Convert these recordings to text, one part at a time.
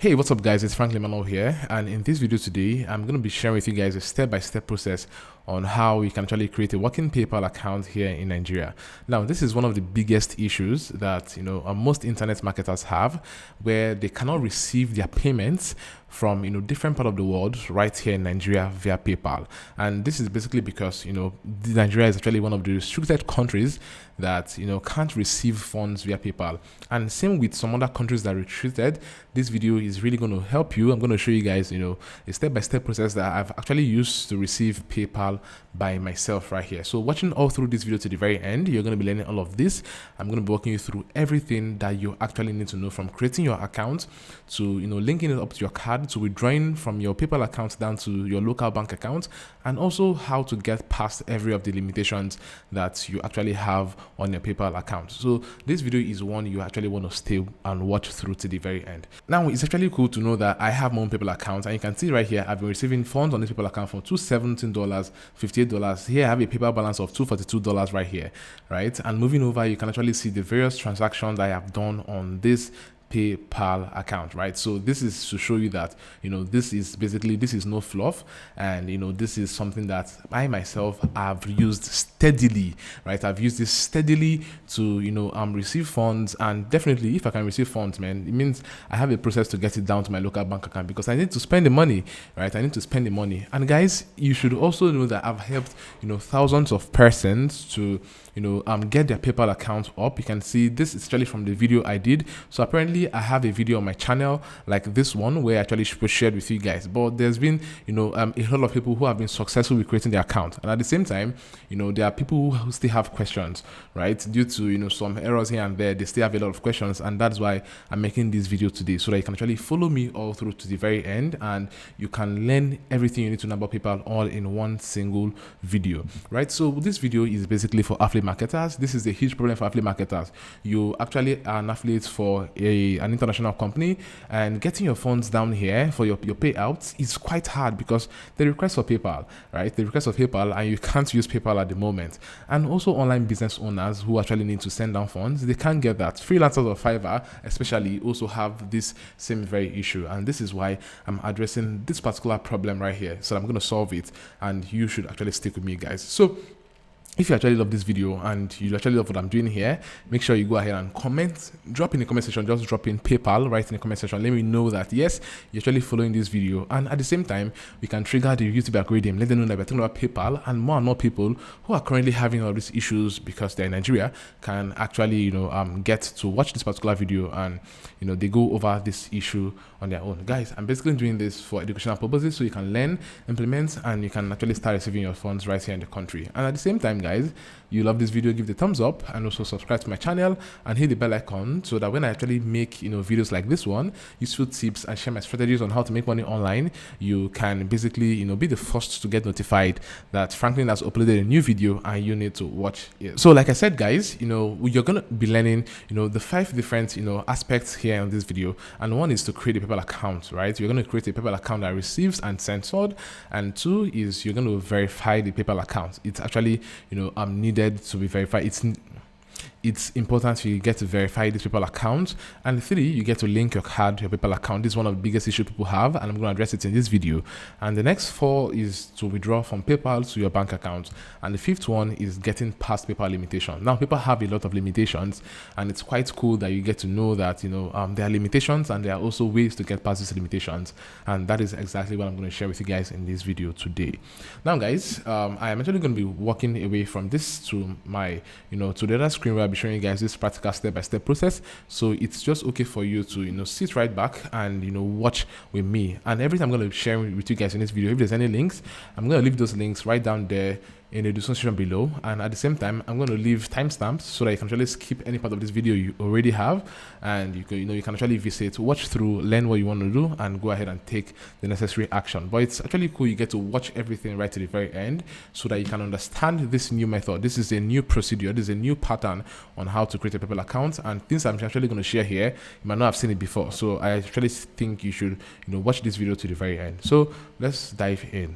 Hey, what's up guys, it's Franklin Manuel here, and in this video today I'm going to be sharing with you guys a step-by-step process on how you can actually create a working PayPal account here in Nigeria. Now, this is one of the biggest issues that most internet marketers have, where they cannot receive their payments from different part of the world right here in Nigeria via PayPal. And this is basically because Nigeria is actually one of the restricted countries that can't receive funds via PayPal. And same with some other countries that are restricted. This video is really going to help you. I'm going to show you guys a step-by-step process that I've actually used to receive PayPal by myself right here. So watching all through this video to the very end, you're going to be learning all of this. I'm going to be walking you through everything that you actually need to know, from creating your account to linking it up to your card, to withdrawing from your PayPal account down to your local bank account, and also how to get past every of the limitations that you actually have on your PayPal account. So this video is one you actually want to stay and watch through to the very end. Now, it's actually cool to know that I have my own PayPal account, and you can see right here I've been receiving funds on this PayPal account for $217, $58. Here I have a PayPal balance of $242 right here, right? And moving over, you can actually see the various transactions I have done on this PayPal account, right? So this is to show you that this is no fluff, and this is something that I myself have used steadily, right? I've used this steadily to receive funds, and definitely if I can receive funds, man, it means I have a process to get it down to my local bank account, because I need to spend the money, right? I need to spend the money. And guys, you should also know that I've helped thousands of persons to get their PayPal account up. You can see this is actually from the video I did. So apparently I have a video on my channel like this one where I actually shared with you guys, but there's been a lot of people who have been successful with creating their account, and at the same time there are people who still have questions, right? Due to some errors here and there, they still have a lot of questions, and that's why I'm making this video today, so that you can actually follow me all through to the very end, and you can learn everything you need to know about PayPal all in one single video, right? So this video is basically for affiliate marketers. This is a huge problem for affiliate marketers. You actually are an affiliate for an international company, and getting your funds down here for your payouts is quite hard, because the request for PayPal, right? The request of PayPal, and you can't use PayPal at the moment. And also online business owners who actually need to send down funds, they can't get that. Freelancers of Fiverr especially also have this same very issue, and this is why I'm addressing this particular problem right here. So I'm going to solve it, and you should actually stick with me, guys. So if you actually love this video and you actually love what I'm doing here, make sure you go ahead and comment. Drop in the comment section, just drop in PayPal right in the comment section. Let me know that yes, you're actually following this video, and at the same time we can trigger the YouTube algorithm, let them know that we're talking about PayPal, and more people who are currently having all these issues because they're in Nigeria can actually get to watch this particular video, and they go over this issue on their own. Guys, I'm basically doing this for educational purposes, so you can learn, implement, and you can actually start receiving your funds right here in the country. And at the same time, guys, you love this video, give the thumbs up, and also subscribe to my channel and hit the bell icon, so that when I actually make videos like this one, useful tips, and share my strategies on how to make money online, you can basically be the first to get notified that Franklin has uploaded a new video and you need to watch it. So like I said, guys, you're gonna be learning the 5 different aspects here on this video, and one is to create a PayPal account, right? You're going to create a PayPal account that receives and sends funds, and 2 is you're going to verify the PayPal account. It's actually needed to be verified. It's important you get to verify this PayPal account. And 3, you get to link your card to your PayPal account. This is one of the biggest issues people have, and I'm going to address it in this video. And the next 4 is to withdraw from PayPal to your bank account. And the 5th one is getting past PayPal limitation. Now, people have a lot of limitations, and it's quite cool that you get to know that there are limitations, and there are also ways to get past these limitations. And that is exactly what I'm going to share with you guys in this video today. Now, guys, I am actually going to be walking away from this to my to the other screen where I'll be showing you guys this practical step-by-step process. So it's just okay for you to sit right back and watch with me. And everything I'm going to be sharing with you guys in this video, if there's any links, I'm going to leave those links right down there in the description below, and at the same time I'm going to leave timestamps so that you can actually skip any part of this video you already have, and you can actually visit, watch through, learn what you want to do, and go ahead and take the necessary action. But it's actually cool you get to watch everything right to the very end, so that you can understand this new method. This is a new procedure, this is a new pattern on how to create a PayPal account, and things I'm actually going to share here, you might not have seen it before. So I actually think you should watch this video to the very end. So let's dive in.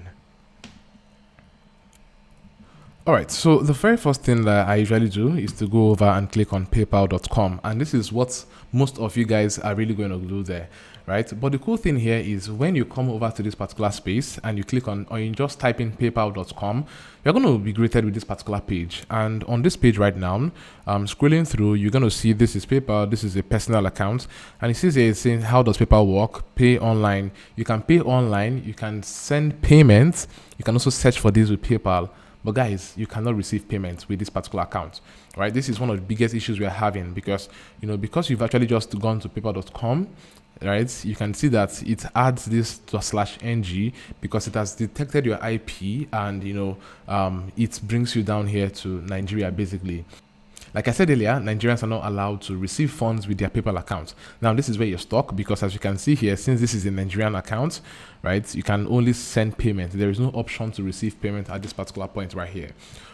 All right, so the very first thing that I usually do is to go over and click on paypal.com, and this is what most of you guys are really going to do there, right? But the cool thing here is when you come over to this particular space and you click on, or you just type in paypal.com, you're going to be greeted with this particular page. And on this page right now, scrolling through, you're going to see this is PayPal, this is a personal account, and it says here, it's saying how does PayPal work? Pay online. You can pay online, you can send payments, you can also search for this with PayPal. But guys, you cannot receive payments with this particular account, right? This is one of the biggest issues we are having because, because you've actually just gone to paypal.com, right? You can see that it adds this to /ng because it has detected your IP and, it brings you down here to Nigeria, basically. Like I said earlier, Nigerians are not allowed to receive funds with their PayPal account. Now, this is where you're stuck because as you can see here, since this is a Nigerian account, right, you can only send payment. There is no option to receive payment at this particular point right here,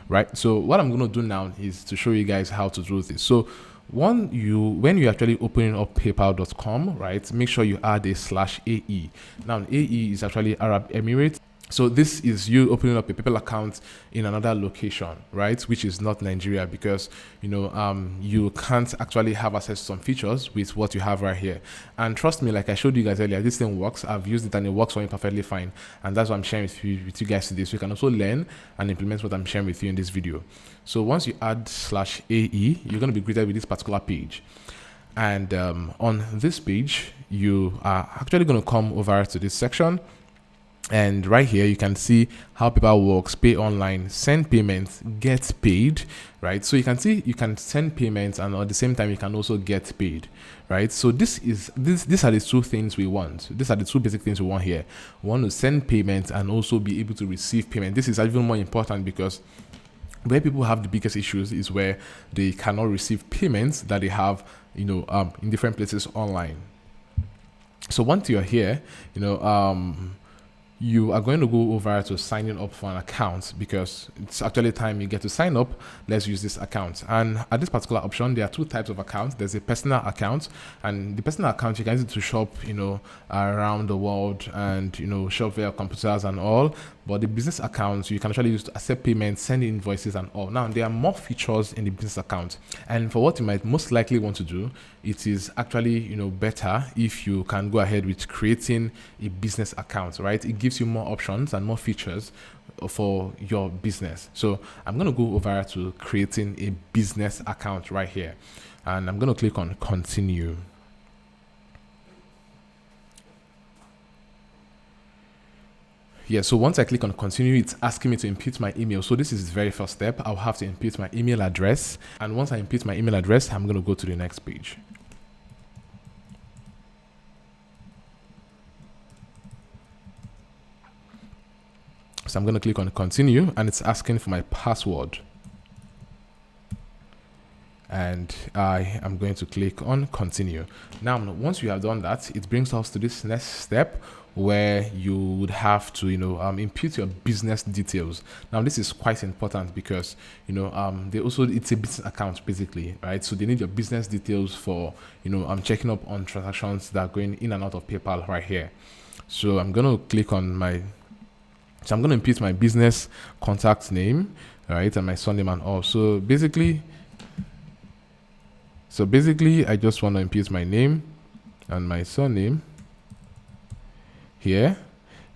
right? So what I'm going to do now is to show you guys how to do this. So when you're actually opening up paypal.com, right, make sure you add a /AE. Now, AE is actually Arab Emirates. So this is you opening up a PayPal account in another location, right? Which is not Nigeria because, you can't actually have access to some features with what you have right here. And trust me, like I showed you guys earlier, this thing works. I've used it and it works for me perfectly fine. And that's what I'm sharing with you guys today. So you can also learn and implement what I'm sharing with you in this video. So once you add /AE, you're going to be greeted with this particular page. And on this page, you are actually going to come over to this section. And right here, you can see how PayPal works: pay online, send payments, get paid, right? So you can see you can send payments and at the same time, you can also get paid, right? So these are the two things we want. These are the two basic things we want here. We want to send payments and also be able to receive payment. This is even more important because where people have the biggest issues is where they cannot receive payments that they have, in different places online. So once you're here, you are going to go over to signing up for an account because it's actually time you get to sign up. Let's use this account. And at this particular option, there are two types of accounts. There's a personal account, and the personal account you can use it to shop, around the world and, shop via computers and all. But the business accounts you can actually use to accept payments, send invoices and all. Now, there are more features in the business account. And for what you might most likely want to do, it is actually, better if you can go ahead with creating a business account, right? It gives you more options and more features for your business. So I'm going to go over to creating a business account right here. And I'm going to click on continue. Yeah, so once I click on continue, it's asking me to input my email. So this is the very first step. I'll have to input my email address. And once I input my email address, I'm going to go to the next page. So I'm going to click on continue and it's asking for my password. And I am going to click on continue. Now, once you have done that, it brings us to this next step where you would have to, input your business details. Now, this is quite important because, it's a business account basically, right? So they need your business details for, checking up on transactions that are going in and out of PayPal right here. So I'm going to click on I'm going to input my business contact name, right? And my surname and all. So basically, I just want to input my name and my surname here.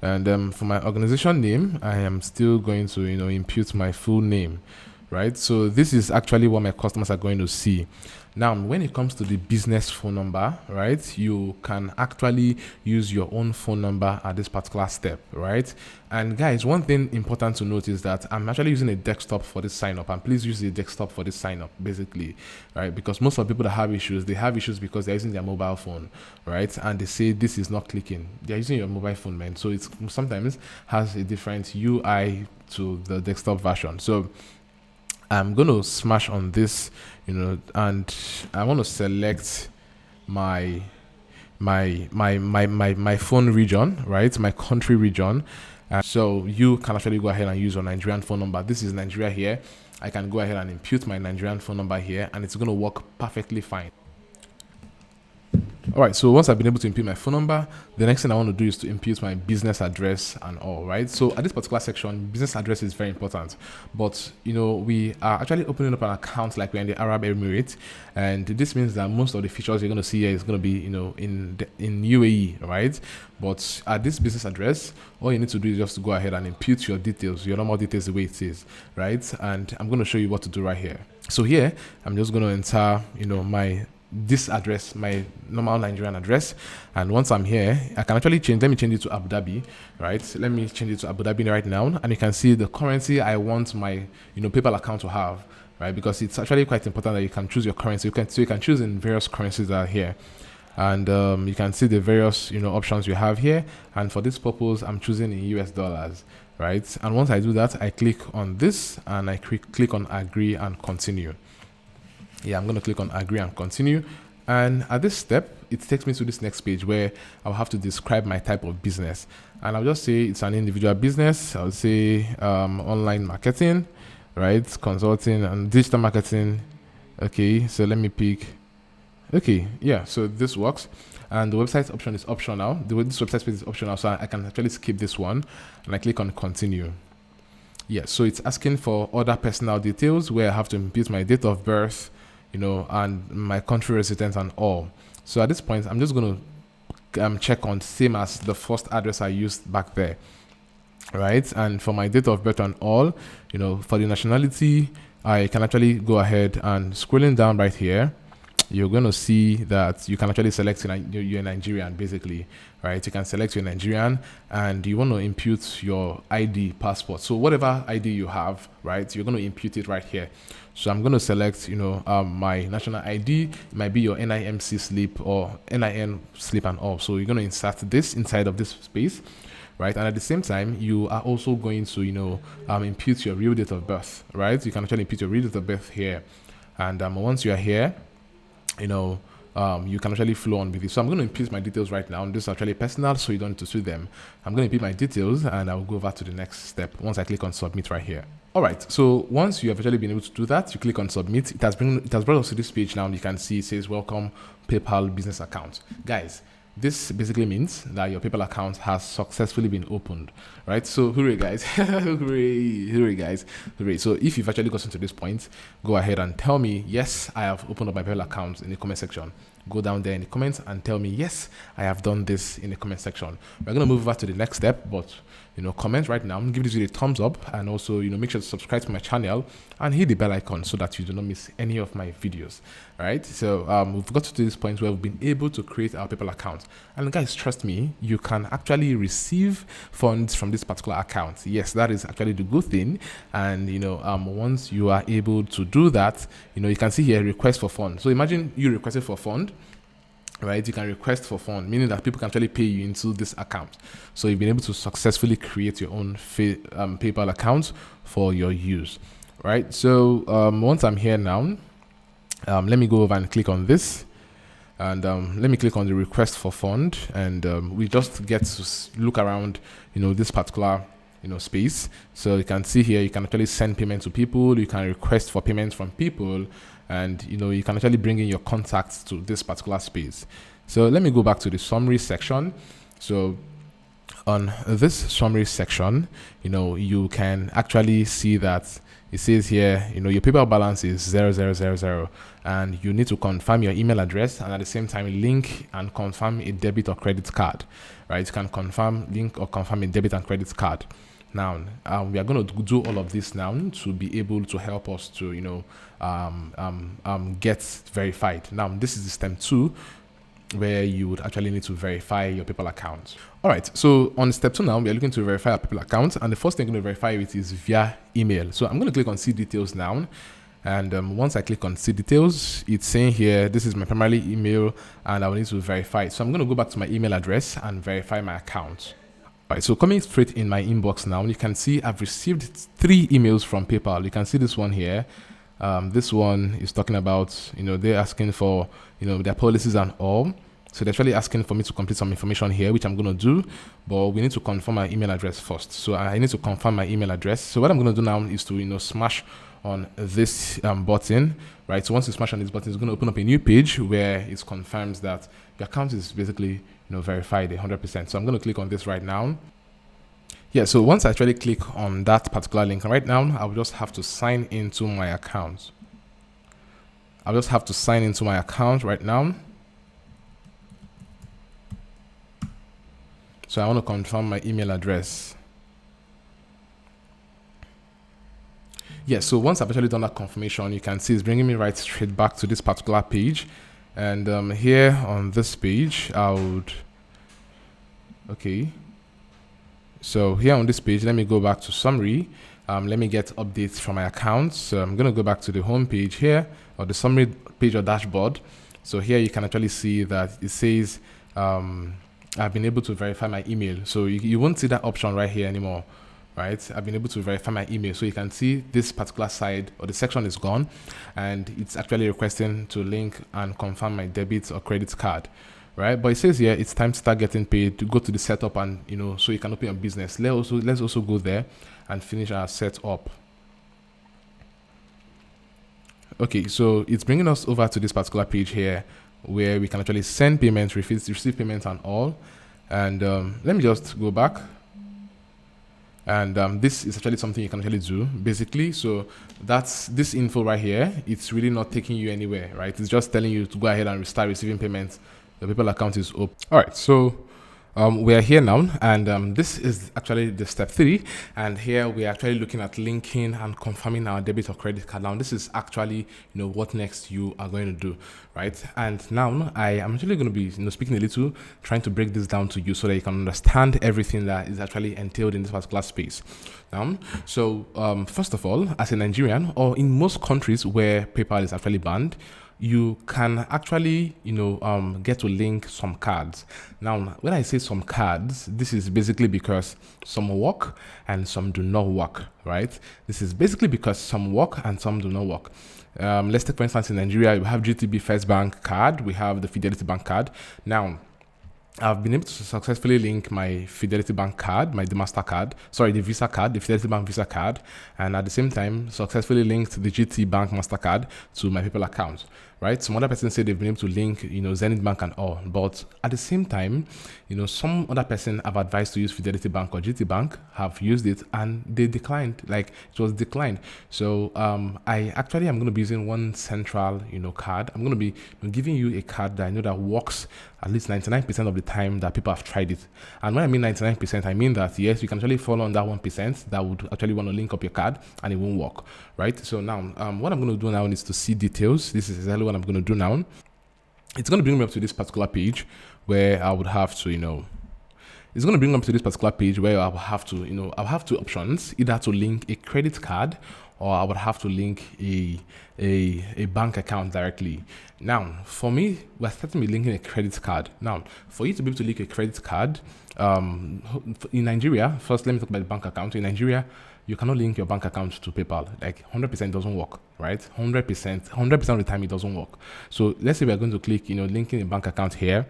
And for my organization name, I am still going to, input my full name, right? So this is actually what my customers are going to see. Now, when it comes to the business phone number, right, you can actually use your own phone number at this particular step, right? And guys, one thing important to note is that I'm actually using a desktop for this sign up, and please use the desktop for this sign up, basically, right? Because most of the people that have issues, they have issues because they're using their mobile phone, right? And they say this is not clicking. They're using your mobile phone, man. So it's sometimes has a different UI to the desktop version. So I'm going to smash on this, and I want to select my phone region, right? My country region. So you can actually go ahead and use your Nigerian phone number. This is Nigeria here. I can go ahead and input my Nigerian phone number here, and it's going to work perfectly fine. All right, so once I've been able to input my phone number, the next thing I want to do is to input my business address and all, right? So at this particular section, business address is very important, but we are actually opening up an account like we're in the Arab Emirates, and this means that most of the features you're going to see here is going to be in UAE, right? But at this business address, all you need to do is just to go ahead and input your details, your normal details, the way it is, right? And I'm going to show you what to do right here. So here, I'm just going to enter, this address, my normal Nigerian address, and once I'm here, I can actually let me change it to Abu Dhabi, right? Let me change it to Abu Dhabi right now, and you can see the currency I want my PayPal account to have, right? Because it's actually quite important that you can choose your currency. You can choose in various currencies that are here, and you can see the various options you have here. And for this purpose, I'm choosing in US dollars, right? And once I do that, I click on this and I click on agree and continue. Yeah, I'm going to click on agree and continue. And at this step, it takes me to this next page where I'll have to describe my type of business. And I'll just say it's an individual business. I'll say online marketing, right? Consulting and digital marketing. Okay, so let me pick. Okay, yeah, so this works. And the website option is optional. This website space is optional, so I can actually skip this one. And I click on continue. Yeah, so it's asking for other personal details where I have to input my date of birth, and my country residence and all. So at this point, I'm just going to check on same as the first address I used back there, right? And for my date of birth and all, for the nationality, I can actually go ahead and scrolling down right here. You're going to see that you can actually select you're Nigerian, basically, right? You can select you're Nigerian and you want to input your ID passport. So whatever ID you have, right, you're going to input it right here. So I'm going to select, my national ID. It might be your NIMC slip or NIN slip and all. So you're going to insert this inside of this space, right? And at the same time, you are also going to, input your real date of birth, right? You can actually input your real date of birth here. And once you are here, you can actually flow on with it. So I'm going to input my details right now. This is actually personal, so you don't need to see them. I'm going to input my details and I'll go over to the next step once I click on submit right here. All right, so once you have actually been able to do that, you click on submit. It has brought us to this page now. You can see it says welcome PayPal business account. Guys, this basically means that your PayPal account has successfully been opened, right? So hooray, guys. hooray, guys. Hooray. So if you've actually gotten to this point, go ahead and tell me, yes, I have opened up my PayPal account in the comment section. Go down there in the comments and tell me, yes, I have done this in the comment section. We're going to move over to the next step, but comment right now, give this video a thumbs up, and also make sure to subscribe to my channel and hit the bell icon so that you do not miss any of my videos. All right, so we've got to this point where we've been able to create our PayPal account, and guys, trust me, you can actually receive funds from this particular account. Yes, that is actually the good thing. And once you are able to do that, you can see here request for fund. So imagine you requested for fund, right? You can request for fund, meaning that people can actually pay you into this account. So you've been able to successfully create your own PayPal account for your use, right? So once I'm here now, let me go over and click on this, and let me click on the request for fund, and we just get to look around this particular space. So you can see here you can actually send payment to people, you can request for payments from people, and you can actually bring in your contacts to this particular space. So let me go back to the summary section. So on this summary section, you can actually see that it says here, your PayPal balance is 0000, and you need to confirm your email address, and at the same time link and confirm a debit or credit card, right? You can link or confirm a debit and credit card. Now, we are going to do all of this now to be able to help us to, get verified. Now, this is step 2, where you would actually need to verify your PayPal account. All right, so on step 2 now, we are looking to verify our PayPal account, and the first thing I'm going to verify it is via email. So I'm going to click on see details now. And once I click on see details, it's saying here, this is my primary email, and I will need to verify it. So I'm going to go back to my email address and verify my account. All right, so coming straight in my inbox now, you can see I've received 3 emails from PayPal. You can see this one here. This one is talking about, they're asking for, their policies and all. So they're actually asking for me to complete some information here, which I'm going to do, but we need to confirm my email address first. So I need to confirm my email address. So what I'm going to do now is to, smash on this button, right? So once you smash on this button, it's going to open up a new page where it confirms that your account is basically verified 100%. So I'm going to click on this right now. Yeah, so once I actually click on that particular link right now, I'll just have to sign into my account. I'll just have to sign into my account right now. So I want to confirm my email address. Yeah, so once I've actually done that confirmation, you can see it's bringing me right straight back to this particular page. And here on this page, so here on this page, let me go back to summary. Let me get updates from my account. So I'm going to go back to the home page here, or the summary page or dashboard. So here you can actually see that it says I've been able to verify my email. So you won't see that option right here anymore, right? I've been able to verify my email. So you can see this particular side or the section is gone, and it's actually requesting to link and confirm my debit or credit card, right? But it says here it's time to start getting paid, to go to the setup and so you can open your business. Let's also go there and finish our setup. Okay, so it's bringing us over to this particular page here where we can actually send payments, receive payments and all. And let me just go back. And this is actually something you can actually do basically. So that's this info right here. It's really not taking you anywhere, right? It's just telling you to go ahead and start receiving payments. The PayPal account is open. All right, so we are here now, and this is actually the step 3, and here we are actually looking at linking and confirming our debit or credit card. Now this is actually what next you are going to do, right? And now I am actually going to be speaking a little, trying to break this down to you so that you can understand everything that is actually entailed in this particular space. So first of all, as a Nigerian, or in most countries where PayPal is actually banned, you can actually get to link some cards. Now when I say some cards, this is basically because some work and some do not work, right? This is basically because some work and some do not work. Let's take for instance in Nigeria, we have GTB First Bank card, we have the Fidelity Bank card. Now I've been able to successfully link my Fidelity Bank card, the Visa card, the Fidelity Bank Visa card, and at the same time successfully linked the GT Bank MasterCard to my PayPal account, right? Some other person say they've been able to link, Zenith Bank and all, but at the same time, some other person have advised to use Fidelity Bank or GT Bank, have used it and they declined, like it was declined. So I actually am going to be using one central, card. I'm going to be giving you a card that I know that works at least 99% of the time that people have tried it. And when I mean 99%, I mean that yes, you can actually fall on that 1% that would actually want to link up your card and it won't work, right? So now what I'm going to do now is to see details. This is exactly what I'm going to do now. It's going to bring me up to this particular page where I would have to, it's going to bring me up to this particular page where I will have to, I'll have two options, either to link a credit card or I would have to link a bank account directly. Now, for me, we're starting with linking a credit card. Now, for you to be able to link a credit card, in Nigeria, first let me talk about the bank account. In Nigeria, you cannot link your bank account to PayPal. Like 100% doesn't work, right? 100% of the time it doesn't work. So let's say we're going to click, linking a bank account here.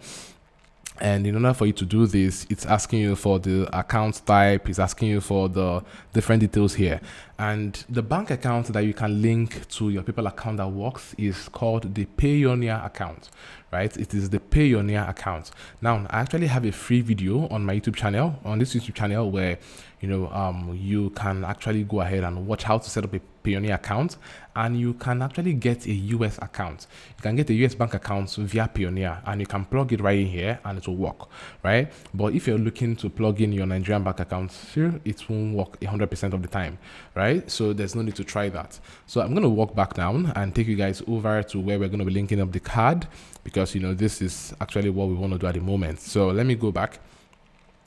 And in order for you to do this, it's asking you for the account type, it's asking you for the different details here. And the bank account that you can link to your PayPal account that works is called the Payoneer account, right? It is the Payoneer account. Now, I actually have a free video on my YouTube channel, on this YouTube channel, where you can actually go ahead and watch how to set up a Payoneer account, and you can actually get a US account. You can get a US bank account via Payoneer, and you can plug it right in here and it will work, right? But if you're looking to plug in your Nigerian bank account here, it won't work 100% of the time, right? So there's no need to try that. So I'm going to walk back down and take you guys over to where we're going to be linking up the card, because this is actually what we want to do at the moment. So let me go back,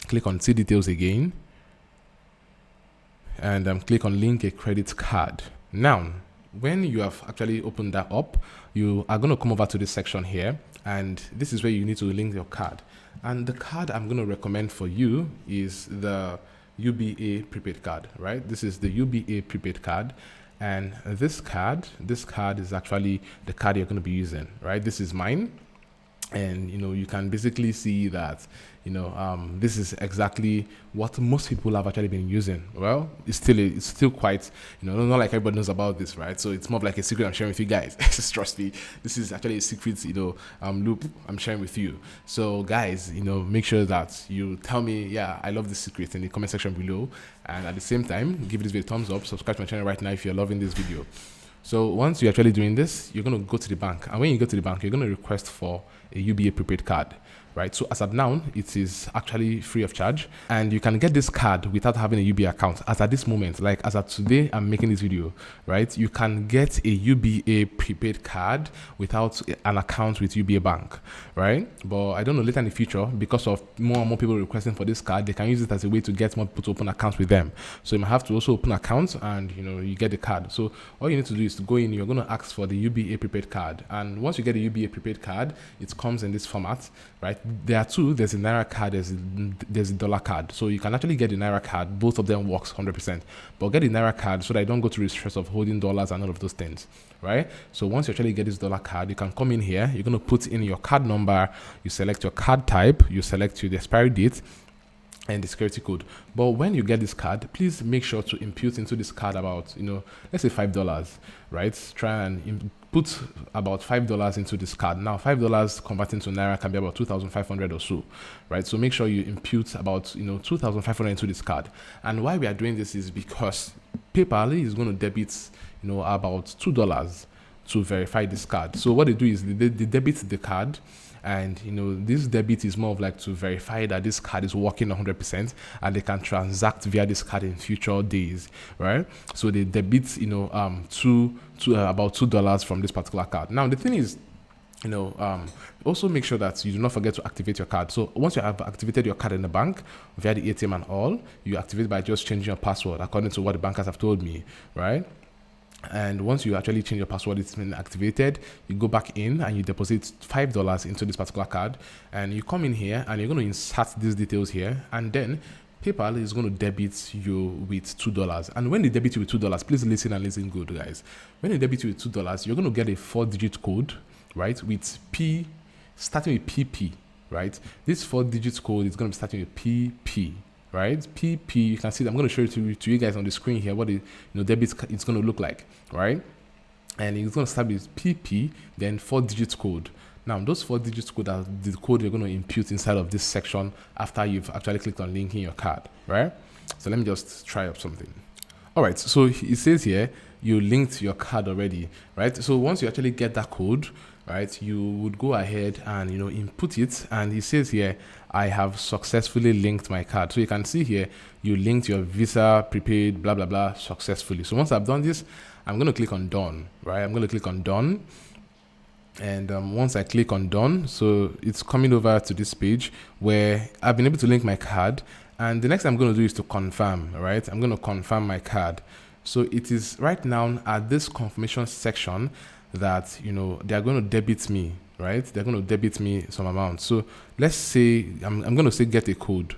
click on see details again, and click on link a credit card. Now, when you have actually opened that up, you are going to come over to this section here, and this is where you need to link your card. And the card I'm going to recommend for you is the UBA prepaid card, right? This is the UBA prepaid card, and this card is actually the card you're going to be using, right? This is mine. And you can basically see that this is exactly what most people have actually been using. Well, it's still quite, not like everybody knows about this, right? So it's more of like a secret I'm sharing with you guys. Just trust me, this is actually a secret loop I'm sharing with you. So guys, make sure that you tell me, yeah, I love this secret, in the comment section below. And at the same time, give this video a thumbs up, subscribe to my channel right now if you're loving this video. So once you're actually doing this, you're going to go to the bank, and when you go to the bank, you're going to request for a UBA prepaid card, right? So as of now, it is actually free of charge, and you can get this card without having a UBA account. As at this moment, like as of today, I'm making this video, right? You can get a UBA prepaid card without an account with UBA Bank, right? But I don't know, later in the future, because of more and more people requesting for this card, they can use it as a way to get more people to open accounts with them. So you might have to also open accounts, and you get the card. So all you need to do is to go in. You're going to ask for the UBA prepaid card, and once you get the UBA prepaid card, it comes in this format, right? There are two. There's a Naira card, there's a dollar card. So you can actually get the Naira card. Both of them works 100%, but get the Naira card so that I don't go through the stress of holding dollars and all of those things, right? So once you actually get this dollar card, you can come in here. You're going to put in your card number, you select your card type, you select the expiry date and the security code. But when you get this card, please make sure to impute into this card about, let's say $5, right? Try and put about $5 into this card. Now, $5 converting to Naira can be about 2,500 or so, right? So make sure you impute about, 2,500 into this card. And why we are doing this is because PayPal is going to debit, about $2 to verify this card. So what they do is they debit the card, and this debit is more of like to verify that this card is working 100%, and they can transact via this card in future days, right? So they debit about $2 from this particular card. Now the thing is, also make sure that you do not forget to activate your card. So once you have activated your card in the bank via the ATM and all, you activate by just changing your password according to what the bankers have told me, right? And once you actually change your password, it's been activated, you go back in and you deposit $5 into this particular card, and you come in here and you're going to insert these details here, and then PayPal is going to debit you with $2. And when they debit you with $2, please listen and listen good, guys. When they debit you with $2, you're going to get a 4-digit code, right, with starting with PP, right? This 4-digit code is going to be starting with PP, right? PP, you can see that I'm going to show it to you guys on the screen here what the debit it's going to look like, right? And it's going to start with PP, then 4-digit code. Now those 4-digit code are the code you're going to impute inside of this section after you've actually clicked on linking your card, right? So let me just try up something. All right, so it says here you linked your card already, right? So once you actually get that code, right, you would go ahead and input it, and it says here I have successfully linked my card. So you can see here you linked your Visa prepaid blah blah blah successfully. So once I've done this, I'm going to click on done, right? I'm going to click on done, and once I click on done, so it's coming over to this page where I've been able to link my card, and the next thing I'm going to do is to confirm, right? I'm going to confirm my card. So it is right now at this confirmation section that they are going to debit me, right? They're going to debit me some amount. So let's say I'm going to say get a code.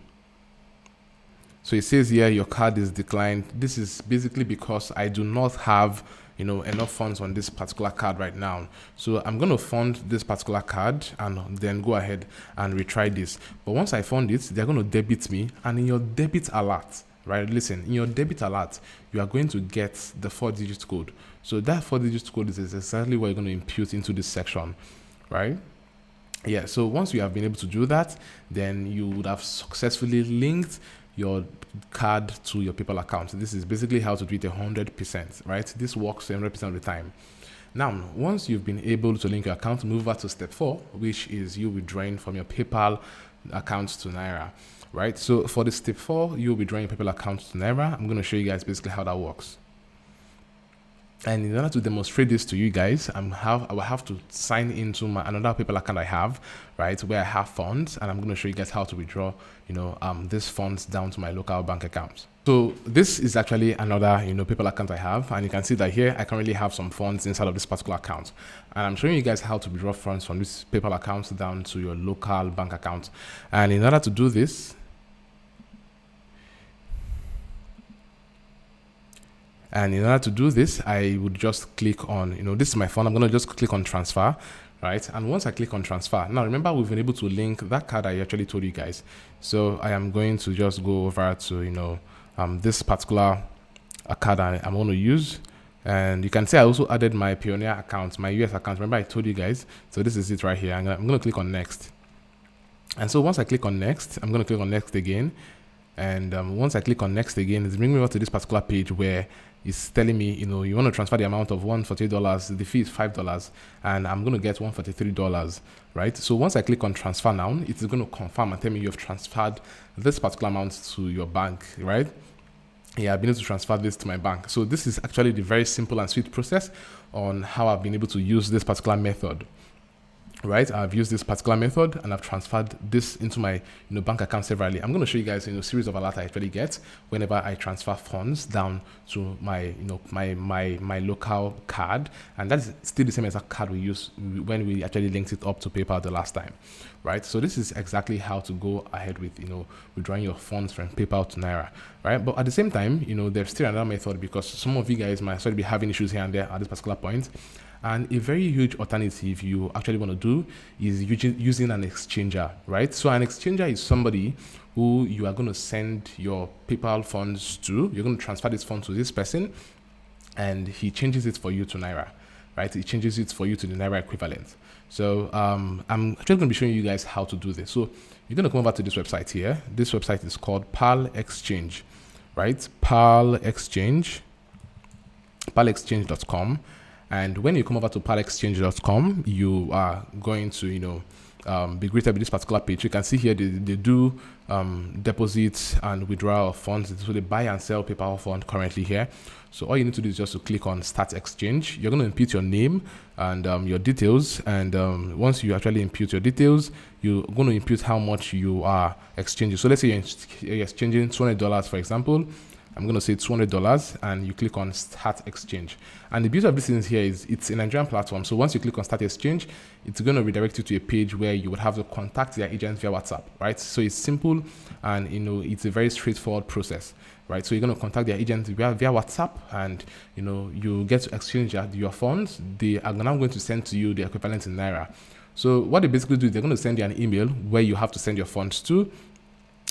So it says here your card is declined. This is basically because I do not have enough funds on this particular card right now. So I'm going to fund this particular card and then go ahead and retry this. But once I fund it, they're going to debit me, and in your debit alert, right? Listen, in your debit alert, you are going to get the 4-digit code. So that 4-digit code is exactly what you're going to impute into this section, right? Yeah, so once you have been able to do that, then you would have successfully linked your card to your PayPal account. This is basically how to do it 100%, right? This works 100% of the time. Now, once you've been able to link your account, move over to step 4, which is you withdrawing from your PayPal account to Naira, right? So for the step 4, you'll be drawing your PayPal account to Naira. I'm going to show you guys basically how that works. And in order to demonstrate this to you guys, I will have to sign into another PayPal account I have, right, where I have funds, and I'm going to show you guys how to withdraw, these funds down to my local bank account. So this is actually another, PayPal account I have, and you can see that here I currently have some funds inside of this particular account, and I'm showing you guys how to withdraw funds from this PayPal account down to your local bank account. And in order to do this, I would just click on, this is my phone. I'm going to just click on transfer, right? And once I click on transfer, now remember we've been able to link that card I actually told you guys. So I am going to just go over to this particular card I'm going to use. And you can see I also added my Payoneer account, my US account. Remember I told you guys. So this is it right here. I'm going to click on next. And so once I click on next, I'm going to click on next again. And once I click on next again, it's bringing me over to this particular page where it's telling me, you want to transfer the amount of $148. The fee is $5, and I'm going to get $143, right? So once I click on transfer now, it is going to confirm and tell me you have transferred this particular amount to your bank, right? Yeah, I've been able to transfer this to my bank. So this is actually the very simple and sweet process on how I've been able to use this particular method. Right, I've used this particular method and I've transferred this into my bank account severally. I'm going to show you guys a series of alerts I actually get whenever I transfer funds down to my my local card, and that's still the same exact card we used when we actually linked it up to PayPal the last time. Right, so this is exactly how to go ahead with withdrawing your funds from PayPal to Naira. Right, but at the same time, there's still another method, because some of you guys might sort of be having issues here and there at this particular point. And a very huge alternative you actually want to do is using an exchanger, right? So an exchanger is somebody who you are going to send your PayPal funds to. You're going to transfer this fund to this person, and he changes it for you to Naira, right? He changes it for you to the Naira equivalent. So I'm actually going to be showing you guys how to do this. So you're going to come over to this website here. This website is called PAL Exchange, right? PAL Exchange.com. And when you come over to palexchange.com, you are going to, be greeted with this particular page. You can see here they do deposits and withdrawal of funds. So they buy and sell PayPal fund currently here. So all you need to do is just to click on Start Exchange. You're going to input your name and your details. And once you actually input your details, you're going to input how much you are exchanging. So let's say you're exchanging $200, for example. I'm going to say $200, and you click on Start Exchange. And the beauty of this thing here is it's a Nigerian platform. So once you click on Start Exchange, it's going to redirect you to a page where you would have to contact their agent via WhatsApp, right? So it's simple, and it's a very straightforward process, right? So you're going to contact their agent via WhatsApp, and you get to exchange your funds. They are now going to send to you the equivalent in Naira. So what they basically do is they're going to send you an email where you have to send your funds to,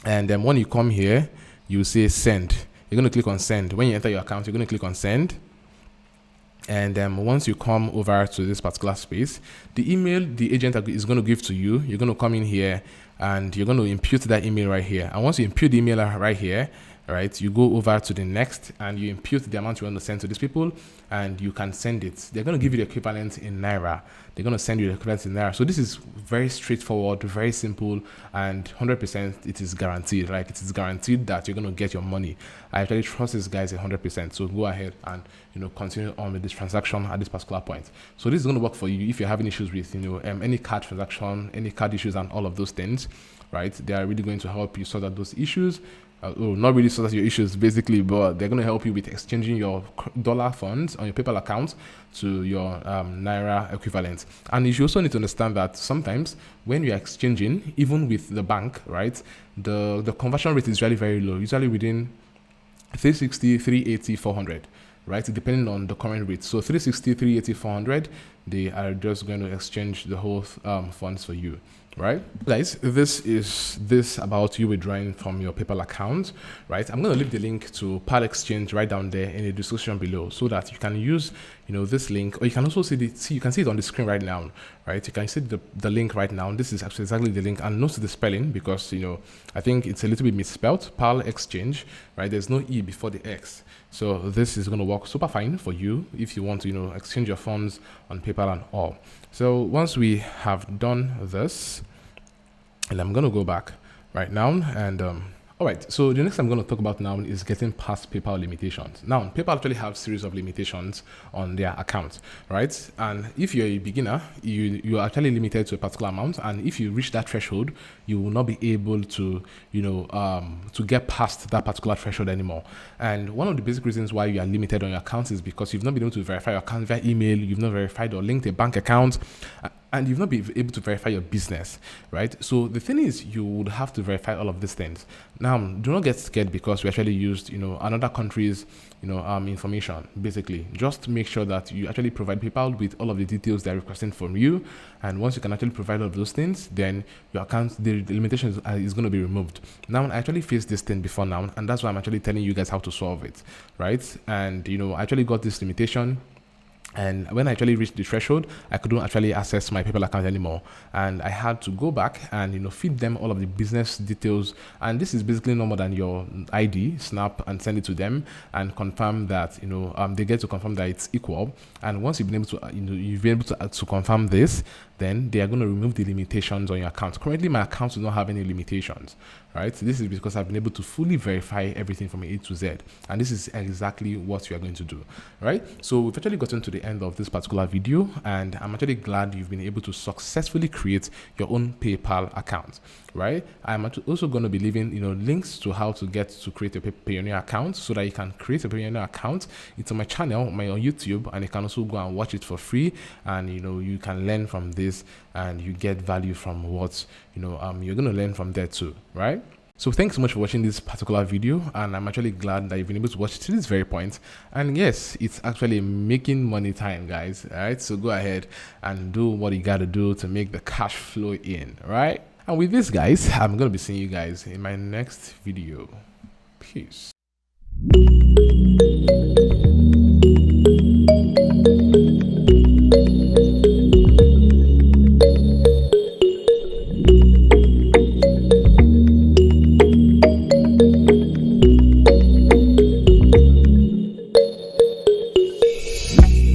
and then when you come here, you say send. You're going to click on send. When you enter your account, you're going to click on send. And once you come over to this particular space, the email the agent is going to give to you, you're going to come in here and you're going to impute that email right here. And once you impute the email right here, right, you go over to the next and you impute the amount you want to send to these people, and you can send it. They're going to give you the equivalent in Naira. They're going to send you the equivalent in Naira. So this is very straightforward, very simple, and 100% it is guaranteed. Like, it is guaranteed that you're going to get your money. I actually trust these guys 100%. So go ahead and continue on with this transaction at this particular point. So this is going to work for you if you're having issues with any card transaction, any card issues, and all of those things. Right? They are really going to help you sort out those issues. Not really sort out your issues basically, but they're going to help you with exchanging your dollar funds on your PayPal account to your Naira equivalent. And you also need to understand that sometimes when you're exchanging, even with the bank, right, the conversion rate is really very low, usually within 360, 380, 400. Right, depending on the current rate. So 360, 380, 400, they are just going to exchange the whole funds for you. Right, guys, this is about you withdrawing from your PayPal account. Right, I'm going to leave the link to PAL Exchange right down there in the description below, so that you can use this link, or you can also you can see it on the screen right now. Right, you can see the link right now. This is actually exactly the link, and note the spelling, because I think it's a little bit misspelled. PAL Exchange, right? There's no E before the X. So this is going to work super fine for you if you want to exchange your funds on PayPal and all. So once we have done this, and I'm going to go back right now, and all right, so the next I'm going to talk about now is getting past PayPal limitations. Now, PayPal actually have series of limitations on their account, right? And if you're a beginner, you are actually limited to a particular amount, and if you reach that threshold, you will not be able to to get past that particular threshold anymore. And one of the basic reasons why you are limited on your account is because you've not been able to verify your account via email, you've not verified or linked a bank account. and you've not been able to verify your business, right? So the thing is, you would have to verify all of these things. Now, do not get scared because we actually used, another country's, information. Basically, just make sure that you actually provide PayPal with all of the details they're requesting from you. And once you can actually provide all of those things, then your account, the limitation is going to be removed. Now, I actually faced this thing before now, and that's why I'm actually telling you guys how to solve it, right? And I actually got this limitation. And when I actually reached the threshold, I couldn't actually access my PayPal account anymore. And I had to go back and, feed them all of the business details. And this is basically no more than your ID, snap, and send it to them and confirm that, they get to confirm that it's equal. And once you've been able to, you've been able to confirm this, then they are going to remove the limitations on your account. Currently, my account does not have any limitations, right? So this is because I've been able to fully verify everything from A to Z. And this is exactly what you are going to do, right? So we've actually gotten to the end of this particular video, and I'm actually glad you've been able to successfully create your own PayPal account, right? I'm also going to be leaving, links to how to get to create a Payoneer account so that you can create a Payoneer account. It's on my channel, on YouTube, and you can also go and watch it for free. And, you can learn from this and you get value from what, you're going to learn from there too, right? So thanks so much for watching this particular video, and I'm actually glad that you've been able to watch it to this very point. And yes, it's actually making money time, guys. All right, so go ahead and do what you got to do to make the cash flow in, right? And with this, guys, I'm going to be seeing you guys in my next video. Peace.